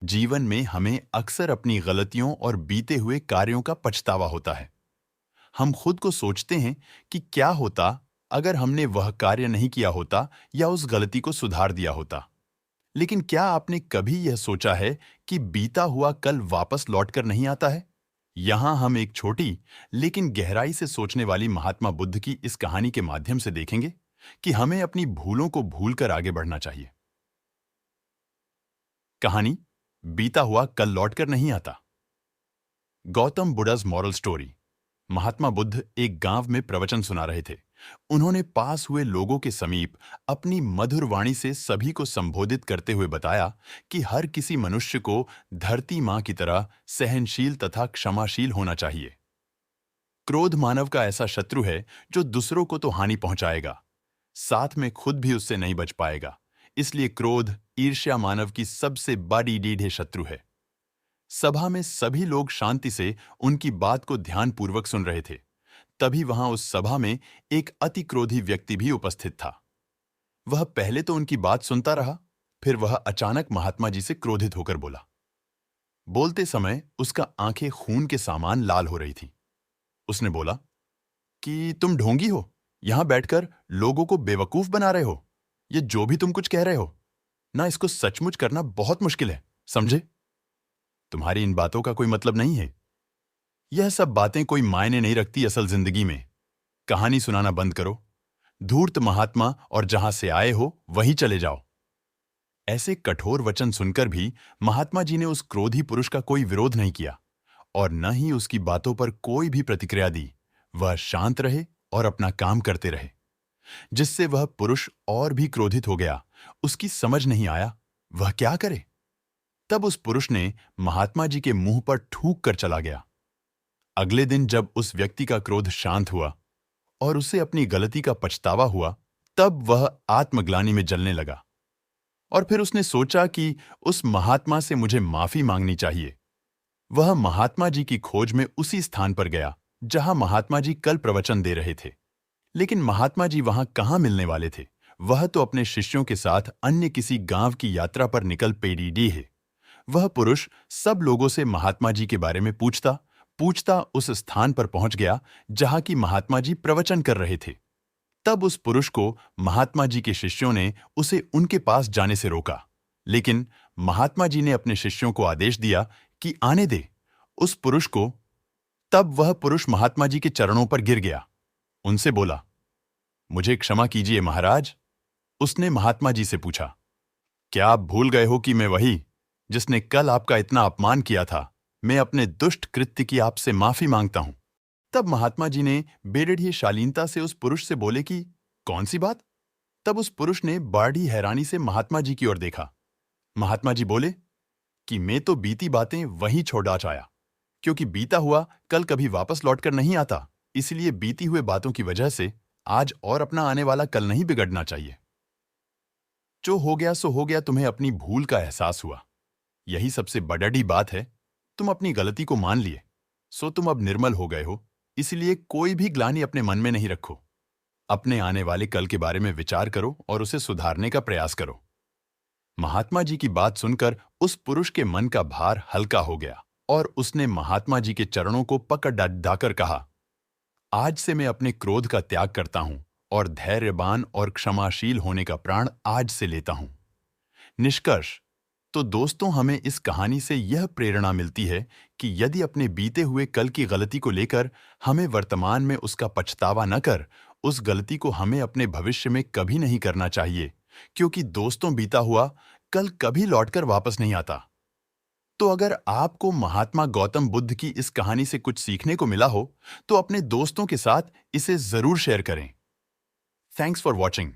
जीवन में हमें अक्सर अपनी गलतियों और बीते हुए कार्यों का पछतावा होता है। हम खुद को सोचते हैं कि क्या होता अगर हमने वह कार्य नहीं किया होता या उस गलती को सुधार दिया होता। लेकिन क्या आपने कभी यह सोचा है कि बीता हुआ कल वापस लौटकर नहीं आता है? यहां हम एक छोटी लेकिन गहराई से सोचने वाली महात्मा बुद्ध की इस कहानी के माध्यम से देखेंगे कि हमें अपनी भूलों को भूलकर आगे बढ़ना चाहिए। कहानी बीता हुआ कल लौटकर नहीं आता। Gautam Buddha's moral story. महात्मा बुद्ध एक गांव में प्रवचन सुना रहे थे। उन्होंने पास हुए लोगों के समीप अपनी मधुर वाणी से सभी को संबोधित करते हुए बताया कि हर किसी मनुष्य को धरती मां की तरह सहनशील तथा क्षमाशील होना चाहिए। क्रोध मानव का ऐसा शत्रु है जो दूसरों को तो हानि पहुंचाएगा, साथ में खुद भी उससे नहीं बच पाएगा। इसलिए क्रोध, ईर्ष्या मानव की सबसे बड़ी रीढ़ शत्रु है। सभा में सभी लोग शांति से उनकी बात को ध्यानपूर्वक सुन रहे थे। तभी वहां उस सभा में एक अति क्रोधी व्यक्ति भी उपस्थित था। वह पहले तो उनकी बात सुनता रहा, फिर वह अचानक महात्मा जी से क्रोधित होकर बोला। बोलते समय उसका आंखें खून के समान लाल हो रही थी। उसने बोला कि तुम ढोंगी हो, यहां बैठकर लोगों को बेवकूफ बना रहे हो। ये जो भी तुम कुछ कह रहे हो ना, इसको सचमुच करना बहुत मुश्किल है, समझे? तुम्हारी इन बातों का कोई मतलब नहीं है। यह सब बातें कोई मायने नहीं रखती असल जिंदगी में। कहानी सुनाना बंद करो, धूर्त महात्मा, और जहां से आए हो वहीं चले जाओ। ऐसे कठोर वचन सुनकर भी महात्मा जी ने उस क्रोधी पुरुष का कोई विरोध नहीं किया और न ही उसकी बातों पर कोई भी प्रतिक्रिया दी। वह शांत रहे और अपना काम करते रहे, जिससे वह पुरुष और भी क्रोधित हो गया। उसकी समझ नहीं आया वह क्या करे। तब उस पुरुष ने महात्मा जी के मुंह पर थूक कर चला गया। अगले दिन जब उस व्यक्ति का क्रोध शांत हुआ और उसे अपनी गलती का पछतावा हुआ, तब वह आत्मग्लानि में जलने लगा और फिर उसने सोचा कि उस महात्मा से मुझे माफी मांगनी चाहिए। वह महात्मा जी की खोज में उसी स्थान पर गया जहां महात्मा जी कल प्रवचन दे रहे थे। लेकिन महात्मा जी वहां कहां मिलने वाले थे? वह तो अपने शिष्यों के साथ अन्य किसी गांव की यात्रा पर निकल पेडी है। वह पुरुष सब लोगों से महात्मा जी के बारे में पूछता पूछता उस स्थान पर पहुंच गया जहां की महात्मा जी प्रवचन कर रहे थे। तब उस पुरुष को महात्मा जी के शिष्यों ने उसे उनके पास जाने से रोका, लेकिन महात्मा जी ने अपने शिष्यों को आदेश दिया कि आने दे उस पुरुष को। तब वह पुरुष महात्मा जी के चरणों पर गिर गया। उनसे बोला, मुझे क्षमा कीजिए महाराज। उसने महात्मा जी से पूछा, क्या आप भूल गए हो कि मैं वही जिसने कल आपका इतना अपमान किया था? मैं अपने दुष्ट कृत्य की आपसे माफी मांगता हूं। तब महात्मा जी ने बेरढ़ी शालीनता से उस पुरुष से बोले कि कौन सी बात? तब उस पुरुष ने बड़ी हैरानी से महात्मा जी की ओर देखा। महात्मा जी बोले कि मैं तो बीती बातें वहीं छोड़ आया, क्योंकि बीता हुआ कल कभी वापस लौटकर नहीं आता। इसलिए बीती हुए बातों की वजह से आज और अपना आने वाला कल नहीं बिगड़ना चाहिए। जो हो गया सो हो गया। तुम्हें अपनी भूल का एहसास हुआ, यही सबसे बड़ी बात है। तुम अपनी गलती को मान लिए, सो तुम अब निर्मल हो गए हो। इसलिए कोई भी ग्लानि अपने मन में नहीं रखो। अपने आने वाले कल के बारे में विचार करो और उसे सुधारने का प्रयास करो। महात्मा जी की बात सुनकर उस पुरुष के मन का भार हल्का हो गया और उसने महात्मा जी के चरणों को पकड़ डाकर कहा, आज से मैं अपने क्रोध का त्याग करता हूं और धैर्यवान और क्षमाशील होने का प्रण आज से लेता हूं। निष्कर्ष तो दोस्तों, हमें इस कहानी से यह प्रेरणा मिलती है कि यदि अपने बीते हुए कल की गलती को लेकर हमें वर्तमान में उसका पछतावा न कर, उस गलती को हमें अपने भविष्य में कभी नहीं करना चाहिए, क्योंकि दोस्तों बीता हुआ कल कभी लौटकर वापस नहीं आता। तो अगर आपको महात्मा गौतम बुद्ध की इस कहानी से कुछ सीखने को मिला हो, तो अपने दोस्तों के साथ इसे जरूर शेयर करें। Thanks for watching.